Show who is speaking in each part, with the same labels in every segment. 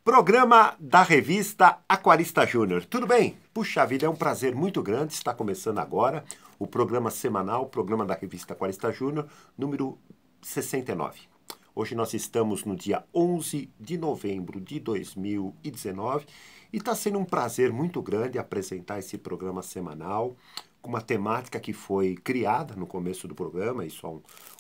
Speaker 1: Programa da revista Aquarista Júnior. Tudo bem? Puxa vida, é um prazer muito grande estar começando agora o programa semanal, o programa da revista Aquarista Júnior, número 69. Hoje nós estamos no dia 11 de novembro de 2019 e está sendo um prazer muito grande apresentar esse programa semanal com uma temática que foi criada no começo do programa, isso há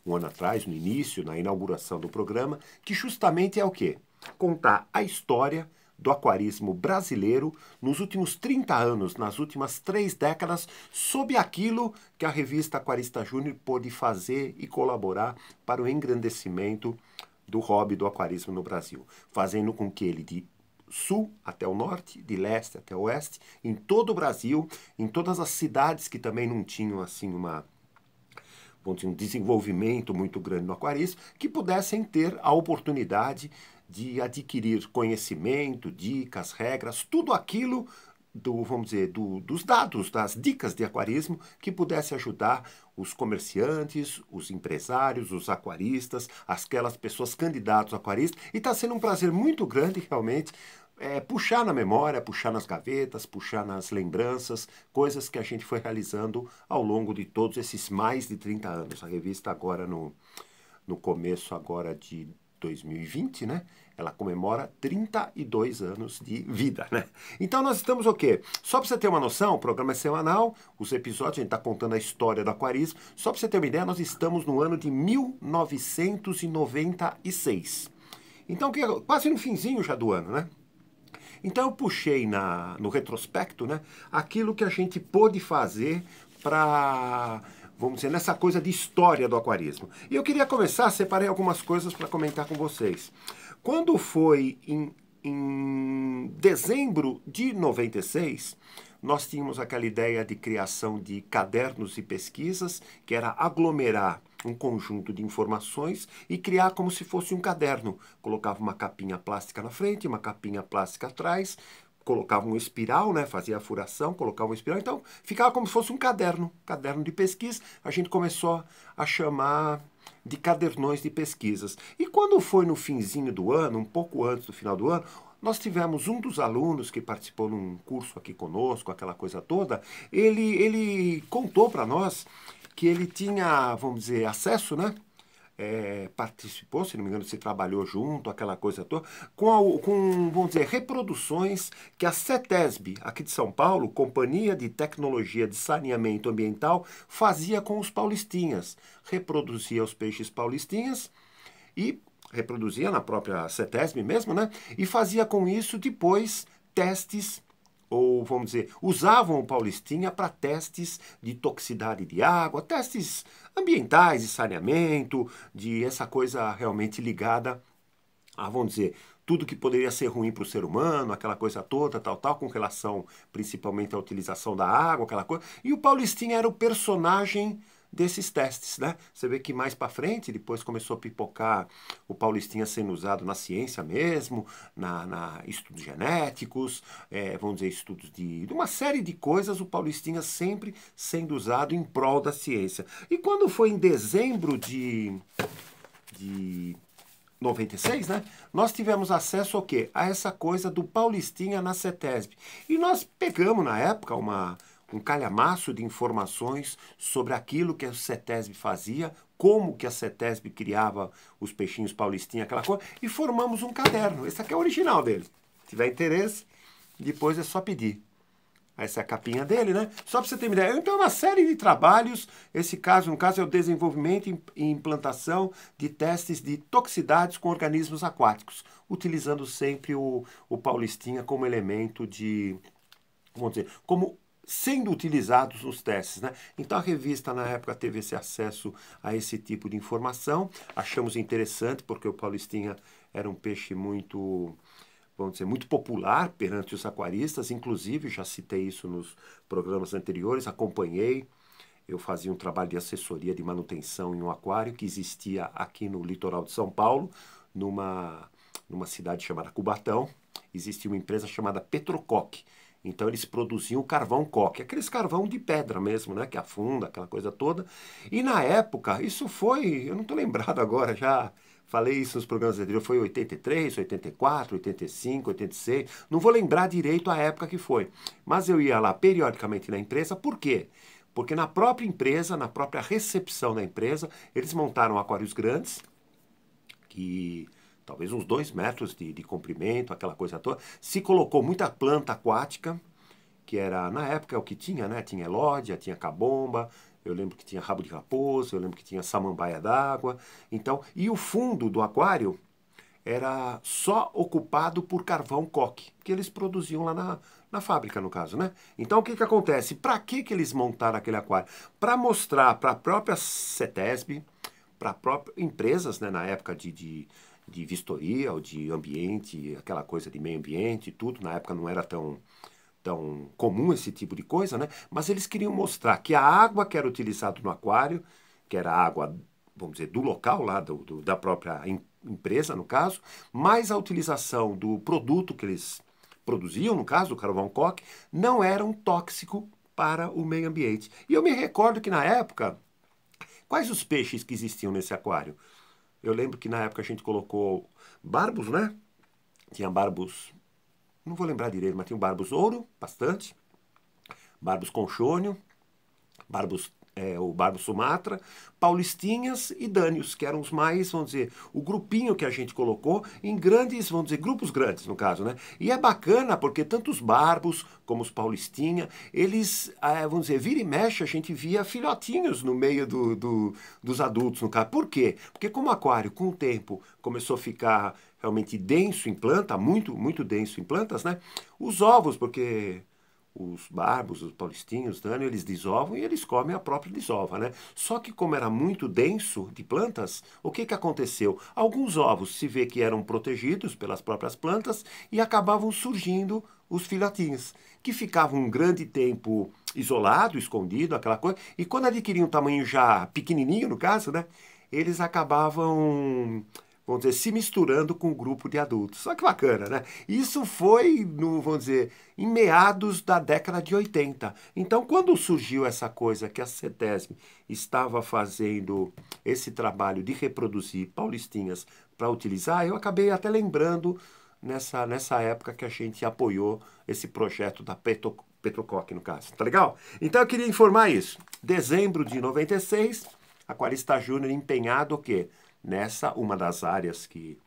Speaker 1: um ano atrás, no início, na inauguração do programa, que justamente é o quê? Contar a história do aquarismo brasileiro nos últimos 30 anos, nas últimas 3 décadas, sob aquilo que a revista Aquarista Júnior pôde fazer e colaborar para o engrandecimento do hobby do aquarismo no Brasil, fazendo com que ele de sul até o norte, de leste até o oeste, em todo o Brasil, em todas as cidades que também não tinham assim um desenvolvimento muito grande no aquarismo, que pudessem ter a oportunidade de adquirir conhecimento, dicas, regras, tudo aquilo dos dados, das dicas de aquarismo que pudesse ajudar os comerciantes, os empresários, os aquaristas, aquelas pessoas candidatos a aquaristas. E está sendo um prazer muito grande, realmente, puxar na memória, puxar nas gavetas, puxar nas lembranças, coisas que a gente foi realizando ao longo de todos esses mais de 30 anos. A revista agora no começo agora de 2020, né? Ela comemora 32 anos de vida, né? Então nós estamos o quê? Só para você ter uma noção, o programa é semanal, os episódios, a gente está contando a história do aquarismo. Só para você ter uma ideia, nós estamos no ano de 1996. Então, quase no finzinho já do ano, né? Então eu puxei no retrospecto, né, aquilo que a gente pôde fazer para, vamos dizer, nessa coisa de história do aquarismo. E eu queria começar, separei algumas coisas para comentar com vocês. Quando foi em dezembro de 96, nós tínhamos aquela ideia de criação de cadernos e pesquisas, que era aglomerar um conjunto de informações e criar como se fosse um caderno. Colocava uma capinha plástica na frente, uma capinha plástica atrás, colocava um espiral, né, fazia a furação, colocava um espiral, então ficava como se fosse um caderno de pesquisa. A gente começou a chamar de cadernões de pesquisas. E quando foi no finzinho do ano, um pouco antes do final do ano, nós tivemos um dos alunos que participou num curso aqui conosco, aquela coisa toda, ele contou para nós que ele tinha, vamos dizer, acesso, né? Participou, se não me engano, se trabalhou junto, aquela coisa toda, vamos dizer, reproduções que a CETESB, aqui de São Paulo, Companhia de Tecnologia de Saneamento Ambiental, fazia com os paulistinhas. Reproduzia os peixes paulistinhas e reproduzia na própria CETESB mesmo, né? E fazia com isso depois testes, ou vamos dizer, usavam o paulistinha para testes de toxicidade de água, testes ambientais, de saneamento, de essa coisa realmente ligada a, vamos dizer, tudo que poderia ser ruim para o ser humano, aquela coisa toda, tal, com relação principalmente à utilização da água, aquela coisa. E o paulistinha era o personagem desses testes, né? Você vê que mais para frente, depois começou a pipocar o paulistinha sendo usado na ciência mesmo, na estudos genéticos, vamos dizer, estudos de uma série de coisas, o paulistinha sempre sendo usado em prol da ciência. E quando foi em dezembro de 96, né? Nós tivemos acesso ao quê? A essa coisa do paulistinha na CETESB. E nós pegamos na época um calhamaço de informações sobre aquilo que a CETESB fazia, como que a CETESB criava os peixinhos paulistinha, aquela coisa, e formamos um caderno. Esse aqui é o original dele. Se tiver interesse, depois é só pedir. Essa é a capinha dele, né? Só para você ter uma ideia. Então, é uma série de trabalhos. Esse caso, no caso, é o desenvolvimento e implantação de testes de toxicidades com organismos aquáticos, utilizando sempre o paulistinha como elemento de, vamos dizer, como sendo utilizados nos testes, né? Então a revista na época teve esse acesso a esse tipo de informação. Achamos interessante porque o paulistinha era um peixe muito, vamos dizer, muito popular perante os aquaristas. Inclusive, já citei isso nos programas anteriores, acompanhei. Eu fazia um trabalho de assessoria de manutenção em um aquário que existia aqui no litoral de São Paulo, numa cidade chamada Cubatão. Existia uma empresa chamada Petrocoque. Então eles produziam carvão coque, aqueles carvão de pedra mesmo, né, que afunda, aquela coisa toda. E na época, isso foi, eu não estou lembrado agora, já falei isso nos programas anteriores, foi 83, 84, 85, 86, não vou lembrar direito a época que foi. Mas eu ia lá periodicamente na empresa, por quê? Porque na própria empresa, na própria recepção da empresa, eles montaram aquários grandes, que talvez uns 2 metros de comprimento, aquela coisa toda. Se colocou muita planta aquática, que era, na época, o que tinha, né? Tinha elódia, tinha cabomba, eu lembro que tinha rabo de raposa, eu lembro que tinha samambaia d'água. Então, e o fundo do aquário era só ocupado por carvão coque, que eles produziam lá na fábrica, no caso, né? Então, o que que acontece? Para que eles montaram aquele aquário? Para mostrar para a própria CETESB, para próprias empresas, né, na época de vistoria ou de ambiente, aquela coisa de meio ambiente, tudo, na época não era tão comum esse tipo de coisa, né? Mas eles queriam mostrar que a água que era utilizada no aquário, que era a água, vamos dizer, do local lá, da própria empresa, no caso, mais a utilização do produto que eles produziam, no caso, do carvão coque, não era um tóxico para o meio ambiente. E eu me recordo que na época, quais os peixes que existiam nesse aquário? Eu lembro que na época a gente colocou barbos, né? Tinha barbos, não vou lembrar direito, mas tinha barbos ouro, bastante. Barbos conchônio, barbos, o barbo Sumatra, paulistinhas e dânios, que eram os mais, vamos dizer, o grupinho que a gente colocou em grandes, vamos dizer, grupos grandes, no caso, né? E é bacana porque tanto os barbos como os paulistinha, eles, vamos dizer, vira e mexe, a gente via filhotinhos no meio dos adultos, no caso. Por quê? Porque como o aquário, com o tempo, começou a ficar realmente denso em planta, muito, muito denso em plantas, né? Os ovos, porque os barbos, os paulistinhos, dânio, eles desovam e eles comem a própria desova, né? Só que como era muito denso de plantas, o que que aconteceu? Alguns ovos se vê que eram protegidos pelas próprias plantas e acabavam surgindo os filhotinhos, que ficavam um grande tempo isolado, escondido, aquela coisa, e quando adquiriam um tamanho já pequenininho, no caso, né? Eles acabavam, vamos dizer, se misturando com um grupo de adultos. Só que bacana, né? Isso foi, no, vamos dizer, em meados da década de 80. Então, quando surgiu essa coisa que a CETESB estava fazendo esse trabalho de reproduzir paulistinhas para utilizar, eu acabei até lembrando nessa época que a gente apoiou esse projeto da Petrocoque, no caso. Tá legal? Então, eu queria informar isso. Dezembro de 96, Aquarista Júnior empenhado o quê? Nessa, uma das áreas que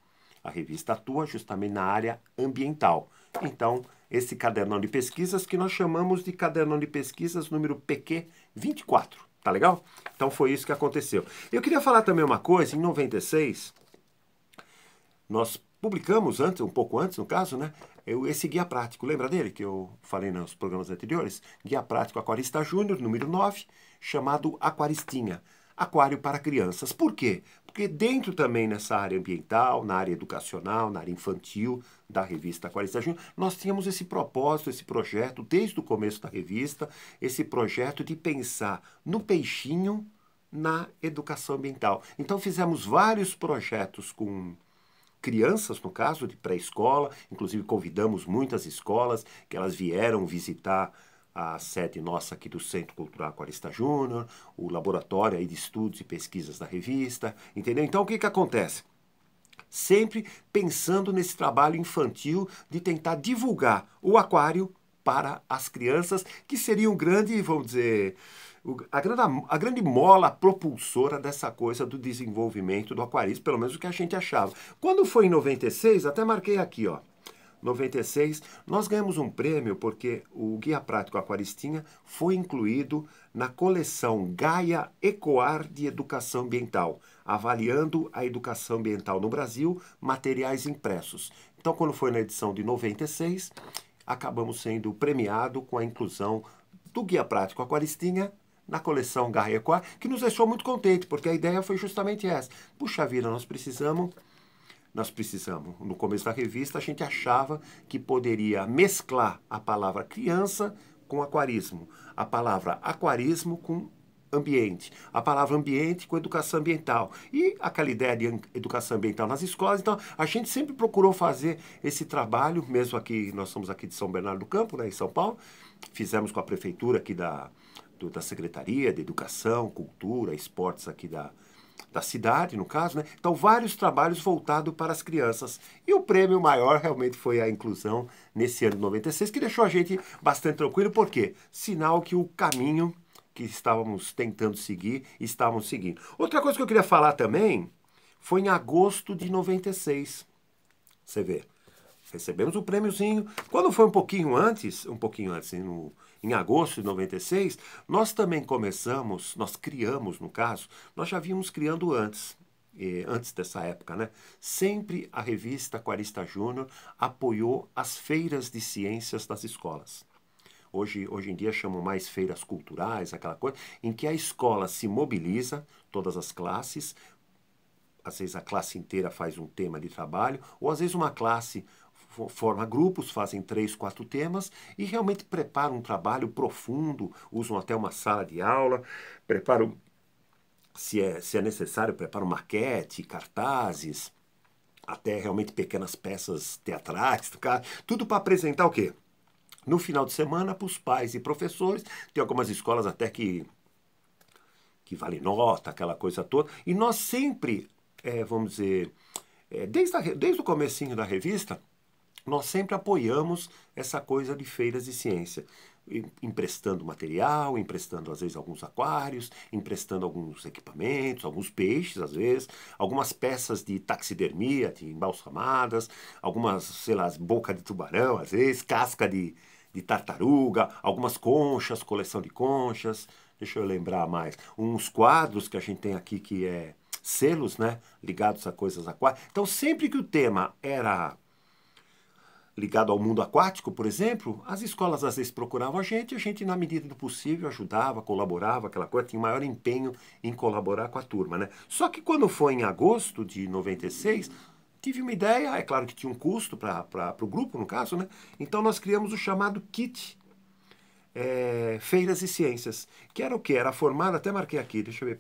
Speaker 1: a revista atua, justamente na área ambiental. Então, esse cadernão de pesquisas que nós chamamos de cadernão de pesquisas número PQ 24, tá legal? Então foi isso que aconteceu. Eu queria falar também uma coisa, em 96, nós publicamos antes, um pouco antes no caso, né, esse guia prático, lembra dele que eu falei nos programas anteriores? Guia prático Aquarista Júnior, número 9, chamado Aquaristinha. Aquário para crianças. Por quê? Porque dentro também nessa área ambiental, na área educacional, na área infantil da revista Aquarista Júnior, nós tínhamos esse propósito, esse projeto, desde o começo da revista, esse projeto de pensar no peixinho na educação ambiental. Então fizemos vários projetos com crianças, no caso, de pré-escola, inclusive convidamos muitas escolas que elas vieram visitar a sede nossa aqui do Centro Cultural Aquarista Júnior, o laboratório aí de estudos e pesquisas da revista, entendeu? Então, o que que acontece? Sempre pensando nesse trabalho infantil de tentar divulgar o aquário para as crianças, que seria um grande, vamos dizer, a grande mola propulsora dessa coisa do desenvolvimento do aquarismo, pelo menos o que a gente achava. Quando foi em 96, até marquei aqui, ó, 96, nós ganhamos um prêmio porque o Guia Prático Aquaristinha foi incluído na coleção Gaia Ecoar de Educação Ambiental, avaliando a educação ambiental no Brasil, materiais impressos. Então, quando foi na edição de 96, acabamos sendo premiado com a inclusão do Guia Prático Aquaristinha na coleção Gaia Ecoar, que nos deixou muito contente, porque a ideia foi justamente essa. Puxa vida, nós precisamos, no começo da revista, a gente achava que poderia mesclar a palavra criança com aquarismo, a palavra aquarismo com ambiente, a palavra ambiente com educação ambiental e aquela ideia de educação ambiental nas escolas. Então, a gente sempre procurou fazer esse trabalho, mesmo aqui, nós somos aqui de São Bernardo do Campo, né, em São Paulo, fizemos com a prefeitura aqui da Secretaria de Educação, Cultura, Esportes aqui da cidade, no caso, né? Então, vários trabalhos voltados para as crianças. E o prêmio maior realmente foi a inclusão nesse ano de 96, que deixou a gente bastante tranquilo, por quê? Sinal que o caminho que estávamos tentando seguir, estávamos seguindo. Outra coisa que eu queria falar também foi em agosto de 96. Você vê, recebemos o prêmiozinho. Quando foi um pouquinho antes, em agosto de 96, nós também começamos, nós criamos, no caso, nós já vínhamos criando antes dessa época, né? Sempre a revista Aquarista Júnior apoiou as feiras de ciências das escolas. Hoje em dia chamam mais feiras culturais, aquela coisa, em que a escola se mobiliza, todas as classes, às vezes a classe inteira faz um tema de trabalho, ou às vezes uma classe forma grupos, fazem 3, 4 temas e realmente preparam um trabalho profundo, usam até uma sala de aula, preparam, se é necessário, preparam maquete, cartazes, até realmente pequenas peças teatrais, tudo para apresentar o quê? No final de semana, para os pais e professores, tem algumas escolas até que vale nota, aquela coisa toda, e nós sempre, vamos dizer, desde o comecinho da revista, nós sempre apoiamos essa coisa de feiras de ciência, emprestando material, emprestando às vezes alguns aquários, emprestando alguns equipamentos, alguns peixes às vezes, algumas peças de taxidermia, de embalsamadas, algumas, sei lá, boca de tubarão às vezes, casca de tartaruga, algumas conchas, coleção de conchas, deixa eu lembrar mais, uns quadros que a gente tem aqui que é selos, né, ligados a coisas aquáticas. Então sempre que o tema era ligado ao mundo aquático, por exemplo, as escolas às vezes procuravam a gente, na medida do possível, ajudava, colaborava, aquela coisa, tinha maior empenho em colaborar com a turma, né? Só que quando foi em agosto de 96, tive uma ideia, é claro que tinha um custo para o grupo, no caso, né? Então nós criamos o chamado kit Feiras e Ciências, que era o quê? Era formado, até marquei aqui, deixa eu ver,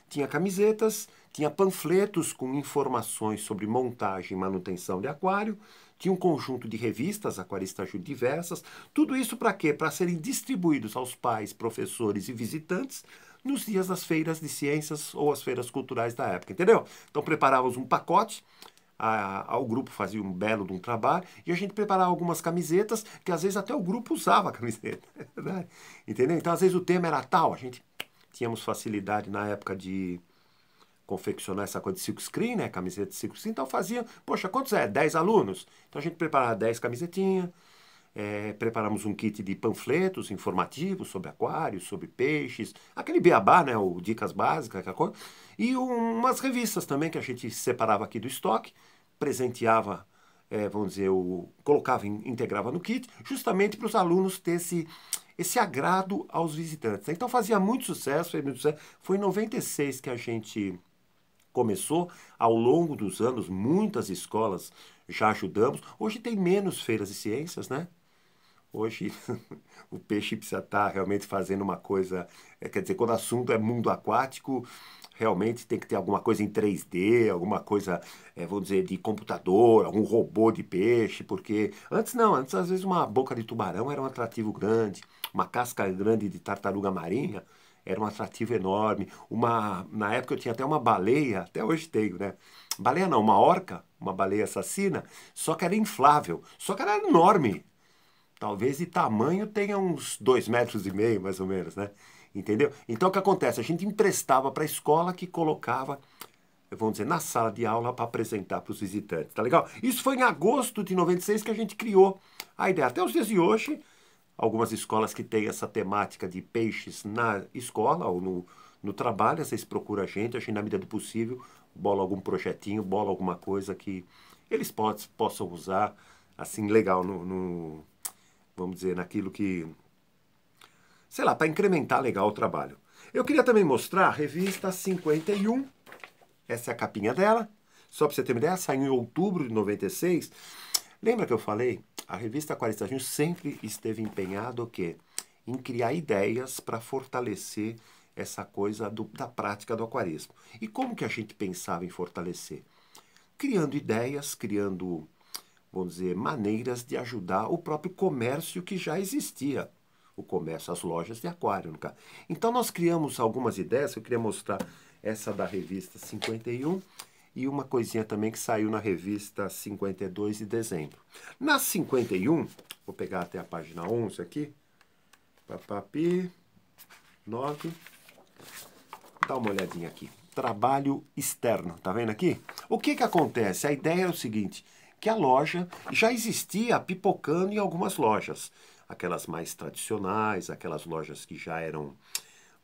Speaker 1: tinha camisetas, tinha panfletos com informações sobre montagem e manutenção de aquário, tinha um conjunto de revistas Aquarista Júnior diversas, tudo isso para quê? Para serem distribuídos aos pais, professores e visitantes nos dias das feiras de ciências ou as feiras culturais da época, entendeu? Então preparávamos um pacote, o grupo fazia um belo de um trabalho e a gente preparava algumas camisetas que às vezes até o grupo usava a camiseta, né? Entendeu? Então às vezes o tema era tal, a gente tínhamos facilidade na época de confeccionar essa coisa de silkscreen, né, camiseta de silkscreen, então fazia, poxa, quantos 10 alunos? Então a gente preparava 10 camisetinhas, preparamos um kit de panfletos informativos sobre aquários, sobre peixes, aquele beabá, né, o dicas básicas, aquela coisa, e umas revistas também que a gente separava aqui do estoque, presenteava, vamos dizer, colocava, integrava no kit, justamente para os alunos ter esse agrado aos visitantes. Então fazia muito sucesso, fez muito sucesso. Foi em 96 que a gente começou, ao longo dos anos, muitas escolas já ajudamos. Hoje tem menos feiras de ciências, né? Hoje o peixe precisa estar realmente fazendo uma coisa, quer dizer, quando o assunto é mundo aquático, realmente tem que ter alguma coisa em 3D, alguma coisa, vamos dizer, de computador, algum robô de peixe, porque antes não, antes às vezes uma boca de tubarão era um atrativo grande, uma casca grande de tartaruga marinha era um atrativo enorme. Na época eu tinha até uma baleia, até hoje tenho, né? Baleia não, uma orca, uma baleia assassina, só que era inflável, só que era enorme. Talvez de tamanho tenha uns 2,5 metros, mais ou menos, né? Entendeu? Então o que acontece? A gente emprestava para a escola que colocava, vamos dizer, na sala de aula para apresentar para os visitantes, tá legal? Isso foi em agosto de 96 que a gente criou a ideia. Até os dias de hoje, algumas escolas que têm essa temática de peixes na escola ou no trabalho, vocês procuram a gente, na medida do possível, bola algum projetinho, bola alguma coisa que eles possam usar, assim, legal vamos dizer, naquilo que, sei lá, para incrementar legal o trabalho. Eu queria também mostrar a revista 51, essa é a capinha dela, só para você ter uma ideia, saiu em outubro de 96. Lembra que eu falei? A revista Aquarista Júnior sempre esteve empenhada o quê? Em criar ideias para fortalecer essa coisa da prática do aquarismo. E como que a gente pensava em fortalecer? Criando ideias, criando, vamos dizer, maneiras de ajudar o próprio comércio que já existia. O comércio, as lojas de aquário, no caso. Então nós criamos algumas ideias, eu queria mostrar essa da revista 51 e uma coisinha também que saiu na revista 52 de dezembro. Na 51, vou pegar até a página 11 aqui, papapi, 9, dá uma olhadinha aqui. Trabalho externo, tá vendo aqui? O que que acontece? A ideia é o seguinte, que a loja já existia pipocando em algumas lojas. Aquelas mais tradicionais, aquelas lojas que já eram,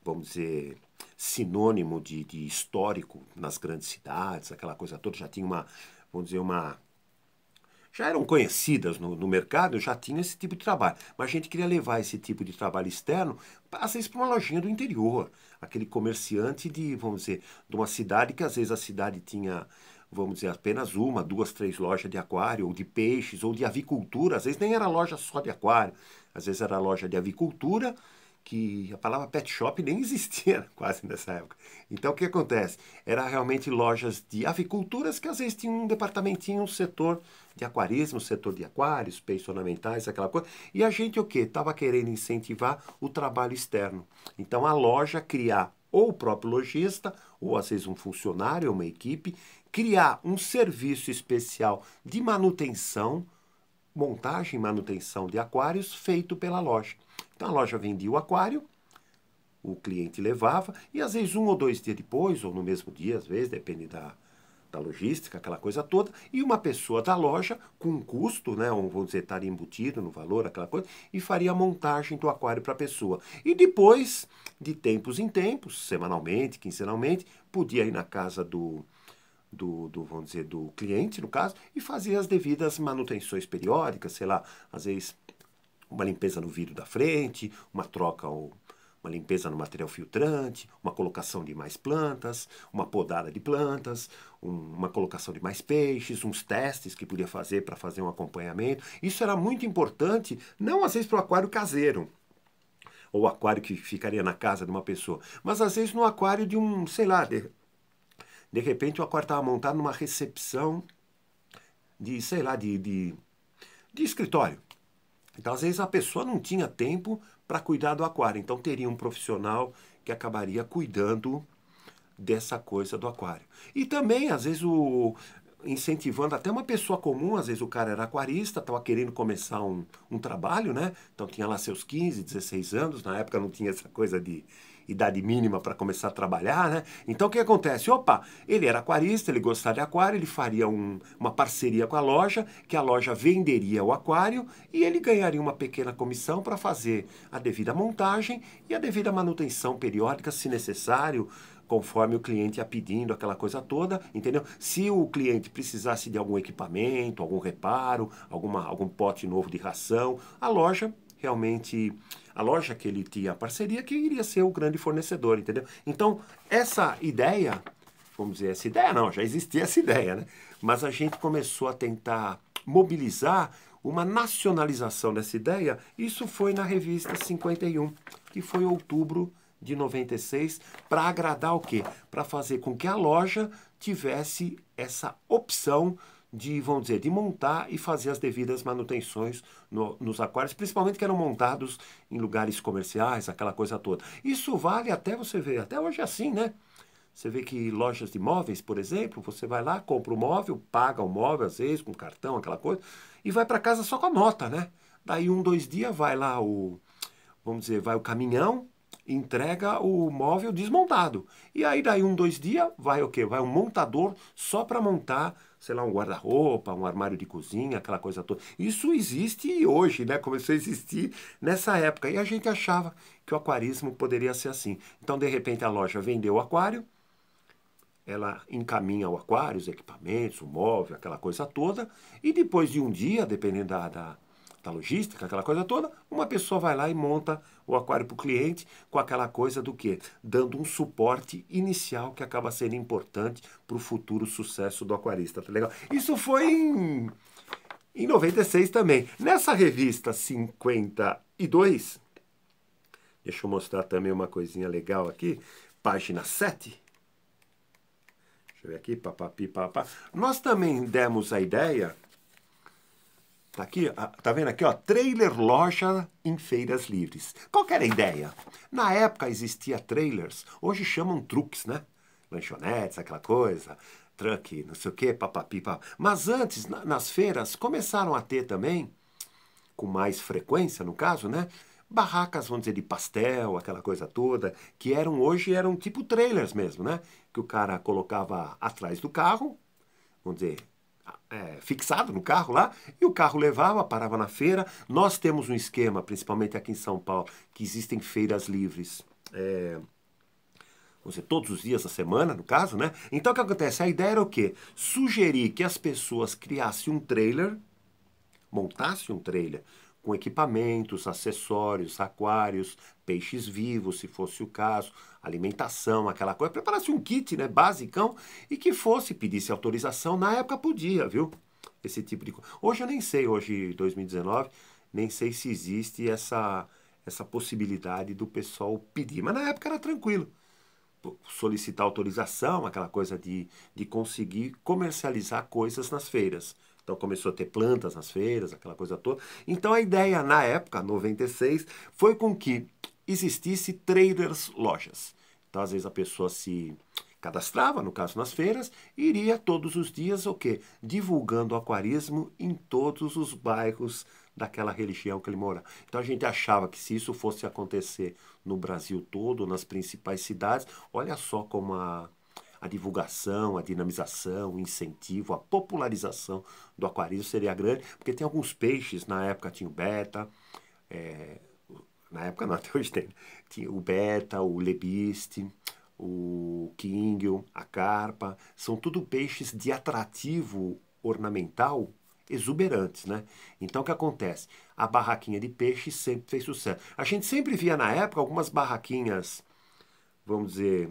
Speaker 1: vamos dizer, sinônimo de histórico nas grandes cidades, aquela coisa toda, já tinha uma, vamos dizer, já eram conhecidas no mercado, já tinha esse tipo de trabalho. Mas a gente queria levar esse tipo de trabalho externo, às vezes, para uma lojinha do interior. Aquele comerciante de, vamos dizer, de uma cidade que às vezes a cidade tinha, vamos dizer, apenas uma, duas, três lojas de aquário, ou de peixes, ou de avicultura. Às vezes nem era loja só de aquário, às vezes era loja de avicultura, que a palavra pet shop nem existia quase nessa época. Então o que acontece? Era realmente lojas de aviculturas que às vezes tinham um departamentinho, um setor de aquarismo, setor de aquários, peixes ornamentais, aquela coisa. E a gente o quê? Estava querendo incentivar o trabalho externo. Então a loja criar ou o próprio lojista, ou às vezes um funcionário, uma equipe, criar um serviço especial de manutenção, montagem e manutenção de aquários feito pela loja. Então a loja vendia o aquário, o cliente levava, e às vezes 1 ou 2 dias depois, ou no mesmo dia, às vezes, depende da logística, aquela coisa toda, e uma pessoa da loja, com um custo, né, vamos dizer, estaria embutido no valor, aquela coisa, e faria a montagem do aquário para a pessoa. E depois, de tempos em tempos, semanalmente, quinzenalmente, podia ir na casa vamos dizer, do cliente, no caso, e fazia as devidas manutenções periódicas, sei lá, às vezes uma limpeza no vidro da frente, uma troca ou uma limpeza no material filtrante, uma colocação de mais plantas, uma podada de plantas, uma colocação de mais peixes, uns testes que podia fazer para fazer um acompanhamento. Isso era muito importante, não às vezes para o aquário caseiro, ou aquário que ficaria na casa de uma pessoa, mas às vezes no aquário de um, sei lá, de repente o aquário estava montado numa recepção de, sei lá, de escritório. Então, às vezes, a pessoa não tinha tempo para cuidar do aquário. Então, teria um profissional que acabaria cuidando dessa coisa do aquário. E também, às vezes, incentivando até uma pessoa comum, às vezes o cara era aquarista, estava querendo começar um trabalho, né? Então, tinha lá seus 15, 16 anos. Na época não tinha essa coisa de idade mínima para começar a trabalhar, né? Então o que acontece? Opa, ele era aquarista, ele gostava de aquário, ele faria uma parceria com a loja, que a loja venderia o aquário e ele ganharia uma pequena comissão para fazer a devida montagem e a devida manutenção periódica, se necessário, conforme o cliente ia pedindo, aquela coisa toda, entendeu? Se o cliente precisasse de algum equipamento, algum reparo, algum pote novo de ração, a loja realmente, a loja que ele tinha a parceria, que iria ser o grande fornecedor, entendeu? Então, essa ideia, vamos dizer, essa ideia não, já existia essa ideia, né? Mas a gente começou a tentar mobilizar uma nacionalização dessa ideia. Isso foi na revista 51, que foi outubro de 96, para agradar o quê? Para fazer com que a loja tivesse essa opção de, vamos dizer, de montar e fazer as devidas manutenções nos aquários, principalmente que eram montados em lugares comerciais, aquela coisa toda. Isso vale até, você ver, até hoje é assim, né? Você vê que lojas de móveis, por exemplo, você vai lá, compra o móvel, paga o móvel, às vezes, com cartão, aquela coisa, e vai para casa só com a nota, né? Daí 1, 2 dias vai lá vamos dizer, vai o caminhão, entrega o móvel desmontado. E aí daí 1, 2 dias vai o quê? Vai um montador só para montar, sei lá, um guarda-roupa, um armário de cozinha, aquela coisa toda. Isso existe hoje, né? Começou a existir nessa época. E a gente achava que o aquarismo poderia ser assim. Então, de repente, a loja vendeu o aquário, ela encaminha o aquário, os equipamentos, o móvel, aquela coisa toda, e depois de um dia, dependendo da logística, aquela coisa toda, uma pessoa vai lá e monta o aquário para o cliente com aquela coisa do quê? Dando um suporte inicial que acaba sendo importante para o futuro sucesso do aquarista, tá legal? Isso foi em 96 também. Nessa revista 52, deixa eu mostrar também uma coisinha legal aqui, página 7. Deixa eu ver aqui, papapi, papá. Nós também demos a ideia. Tá aqui, tá vendo aqui, ó, trailer loja em feiras livres. Qual que era a ideia? Na época existia trailers, hoje chamam truques, né? lanchonetes, aquela coisa, truck, não sei o quê, papapi, papá. Mas antes, nas feiras, começaram a ter também, com mais frequência, no caso, né? Barracas, vamos dizer, de pastel, aquela coisa toda, que hoje eram tipo trailers mesmo, né? Que o cara colocava atrás do carro, vamos dizer, fixado no carro lá, e o carro levava, parava na feira. Nós temos um esquema, principalmente aqui em São Paulo, que existem feiras livres, vamos dizer, todos os dias da semana, no caso, né? Então o que acontece? A ideia era o quê? Sugerir que as pessoas criassem um trailer, montassem um trailer com equipamentos, acessórios, aquários, peixes vivos, se fosse o caso, alimentação, aquela coisa, preparasse um kit, né, basicão, e que fosse, pedisse autorização, na época podia, viu? Esse tipo de coisa. Hoje eu nem sei, hoje 2019, nem sei se existe essa possibilidade do pessoal pedir, mas na época era tranquilo. Solicitar autorização, aquela coisa de conseguir comercializar coisas nas feiras. Então começou a ter plantas nas feiras, aquela coisa toda. Então a ideia na época, 96, foi com que existisse traders lojas. Então às vezes a pessoa se cadastrava, no caso nas feiras, e iria todos os dias o quê? Divulgando o aquarismo em todos os bairros daquela região que ele morava. Então a gente achava que se isso fosse acontecer no Brasil todo, nas principais cidades, olha só como a divulgação, a dinamização, o incentivo, a popularização do aquarismo seria grande, porque tem alguns peixes, na época tinha o beta, na época não, até hoje tem, tinha o beta, o lebiste, o king, a carpa, são tudo peixes de atrativo ornamental exuberantes, né? Então o que acontece? A barraquinha de peixe sempre fez sucesso. A gente sempre via na época algumas barraquinhas, vamos dizer,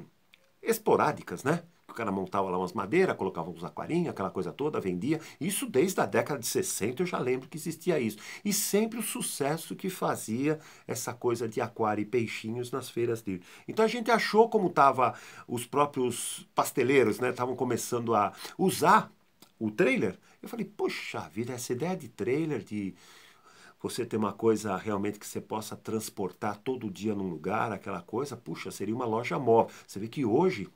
Speaker 1: esporádicas, né? O cara montava lá umas madeiras, colocava uns aquarinhos, aquela coisa toda, vendia. Isso desde a década de 60 eu já lembro que existia isso. E sempre o sucesso que fazia essa coisa de aquário e peixinhos nas feiras livres. Então a gente achou como tava os próprios pasteleiros, né? Estavam começando a usar o trailer. Eu falei, poxa vida, essa ideia de trailer, de você ter uma coisa realmente que você possa transportar todo dia num lugar, aquela coisa, puxa, seria uma loja móvel. Você vê que hoje,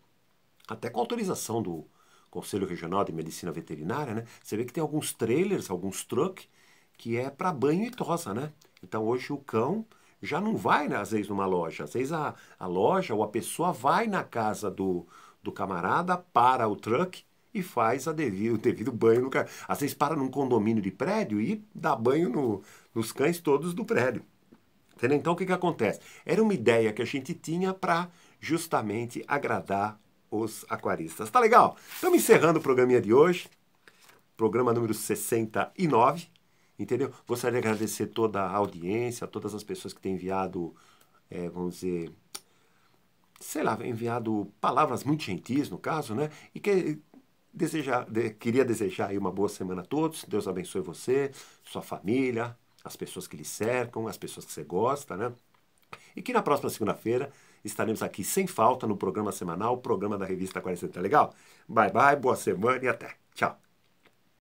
Speaker 1: até com autorização do Conselho Regional de Medicina Veterinária, né? Você vê que tem alguns trailers, alguns truck, que é para banho e tosa, né? Então hoje o cão já não vai, né, às vezes, numa loja. Às vezes a loja ou a pessoa vai na casa do camarada, para o truck e faz o devido banho no cão. Às vezes para num condomínio de prédio e dá banho nos cães todos do prédio. Entendeu? Então o que acontece? Era uma ideia que a gente tinha para justamente agradar os aquaristas. Tá legal? Estamos encerrando o programinha de hoje, programa número 69, entendeu? Gostaria de agradecer toda a audiência, todas as pessoas que têm enviado, vamos dizer, sei lá, enviado palavras muito gentis, no caso, né? E que queria desejar aí uma boa semana a todos. Deus abençoe você, sua família, as pessoas que lhe cercam, as pessoas que você gosta, né? E que na próxima segunda-feira estaremos aqui sem falta no programa semanal, o programa da revista 40. Tá legal? Bye, bye, boa semana e até. Tchau.